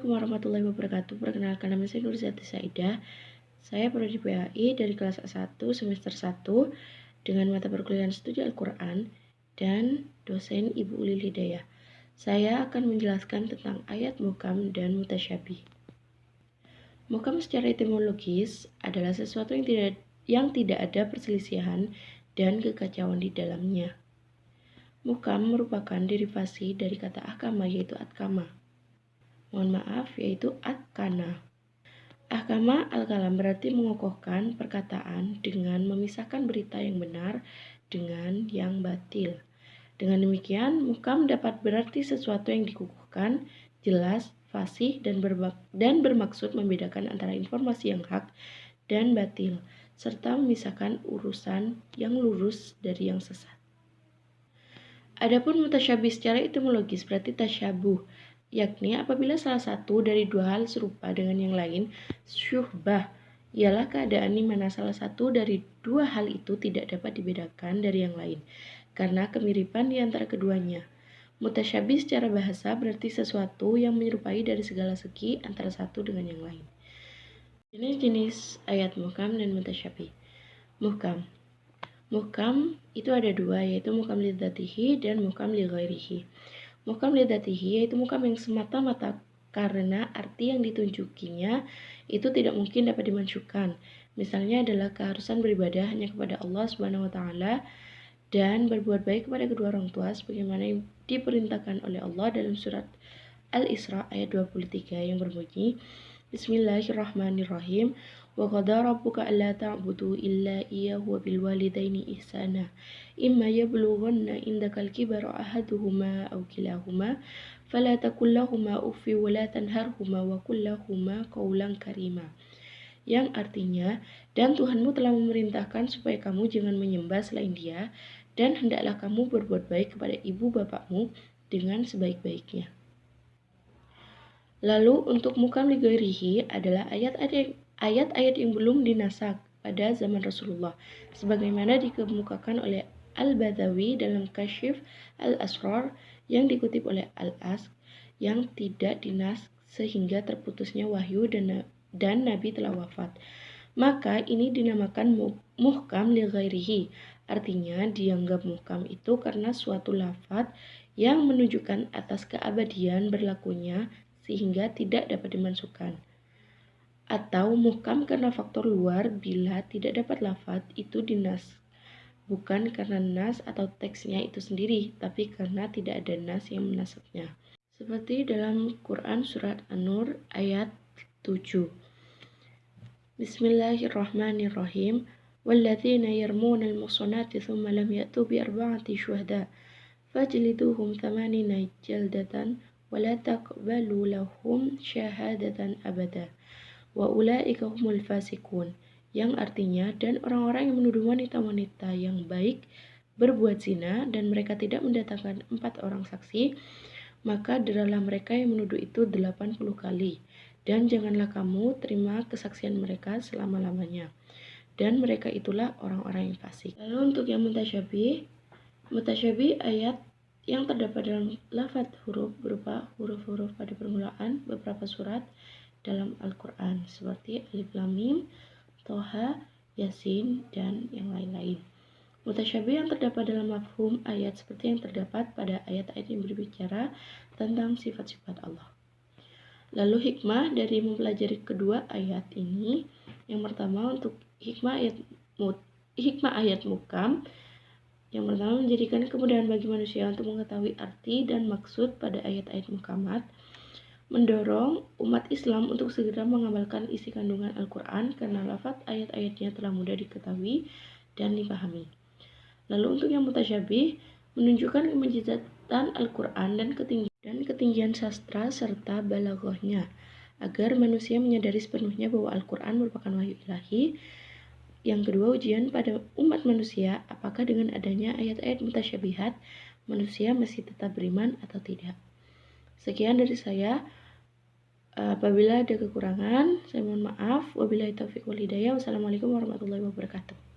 Assalamualaikum warahmatullahi wabarakatuh. Perkenalkan, nama saya Nurzati Saidah. Saya prodi PAI dari kelas A1 semester 1 dengan mata perkuliahan studi Al-Quran dan dosen Ibu Ulil Hidayah. Saya akan menjelaskan tentang ayat muhkam dan mutasyabih. Muhkam secara etimologis adalah sesuatu yang tidak ada perselisihan dan kekacauan di dalamnya. Muhkam merupakan derivasi dari kata ahkama, yaitu atkama. Yaitu atkana. Ahkama al-kalam berarti mengokohkan perkataan dengan memisahkan berita yang benar dengan yang batil. Dengan demikian, muhkam dapat berarti sesuatu yang dikukuhkan, jelas, fasih, dan bermaksud membedakan antara informasi yang hak dan batil, serta memisahkan urusan yang lurus dari yang sesat. Adapun mutasyabih secara etimologis berarti tasyabuh, yakni apabila salah satu dari dua hal serupa dengan yang lain. Syuhbah ialah keadaan di mana salah satu dari dua hal itu tidak dapat dibedakan dari yang lain karena kemiripan di antara keduanya. Mutasyabih secara bahasa berarti sesuatu yang menyerupai dari segala segi antara satu dengan yang lain. Jenis-jenis ayat muhkam dan mutasyabih. Muhkam itu ada dua, yaitu muhkam lidzatihi dan muhkam li ghairihi. Muhkam lidzatihi yaitu muhkam yang semata-mata karena arti yang ditunjukinya itu tidak mungkin dapat dimasukkan. Misalnya adalah keharusan beribadah hanya kepada Allah Subhanahu wa taala dan berbuat baik kepada kedua orang tua sebagaimana yang diperintahkan oleh Allah dalam surat Al-Isra ayat 23 yang berbunyi, Bismillahirrahmanirrahim. Wa qada rabbuka alla ta'budu illa iyyahu wa bil walidaini ihsana. Imma yablughanna indakal kibara ahaduhuma aw kilahuma fala taqul lahumā uffin wa la tanharhumā wa qul lahumā qawlan karīmā. Yang artinya, dan Tuhanmu telah memerintahkan supaya kamu jangan menyembah selain Dia, dan hendaklah kamu berbuat baik kepada ibu bapakmu dengan sebaik-baiknya. Lalu untuk muhkam li ghairihi adalah ayat-ayat yang belum dinasak pada zaman Rasulullah, sebagaimana dikemukakan oleh Al-Badawi dalam Kasyif Al-Asrar yang dikutip oleh Al-Asq, yang tidak dinas sehingga terputusnya wahyu dan Nabi telah wafat. Maka ini dinamakan muhkam li ghairihi. Artinya dianggap muhkam itu karena suatu lafaz yang menunjukkan atas keabadian berlakunya sehingga tidak dapat dimasukkan. Atau muhkam karena faktor luar bila tidak dapat lafaz itu dinas, bukan karena nas atau teksnya itu sendiri, tapi karena tidak ada nas yang menasabnya. Seperti dalam Quran surat An-Nur ayat 7. Bismillahirrahmanirrahim. Walladzina yarmuna al-muhsanati thumma lam ya'tu bi arba'ati syuhada fajliduhum 80 jaldatan wala taqbalu lahum syahadatan abada wa ulaika humul fasiqun, yang artinya, dan orang-orang yang menuduh wanita-wanita yang baik berbuat zina dan mereka tidak mendatangkan 4 orang saksi, maka deralah mereka yang menuduh itu 80 kali, dan janganlah kamu terima kesaksian mereka selama-lamanya, dan mereka itulah orang-orang yang fasik. Lalu untuk yang mutasyabih ayat yang terdapat dalam lafaz huruf berupa huruf-huruf pada permulaan beberapa surat dalam Al-Quran seperti Alif Lam Mim, Toha, Yasin, dan yang lain-lain. Mutasyabih yang terdapat dalam mafhum ayat seperti yang terdapat pada ayat-ayat yang berbicara tentang sifat-sifat Allah. Lalu hikmah dari mempelajari kedua ayat ini, yang pertama untuk hikmah ayat muhkam. Yang pertama, menjadikan kemudahan bagi manusia untuk mengetahui arti dan maksud pada ayat-ayat muhkamat, mendorong umat Islam untuk segera mengamalkan isi kandungan Al-Quran karena lafaz ayat-ayatnya telah mudah diketahui dan dipahami. Lalu untuk yang mutasyabih, menunjukkan kemujizatan Al-Quran dan ketinggian sastra serta balaghahnya, agar manusia menyadari sepenuhnya bahwa Al-Quran merupakan wahyu ilahi. Yang kedua, ujian pada umat manusia, apakah dengan adanya ayat-ayat mutasyabihat, manusia masih tetap beriman atau tidak. Sekian dari saya. Apabila ada kekurangan, saya mohon maaf. Wabillahi taufiq wal hidayah. Wassalamualaikum warahmatullahi wabarakatuh.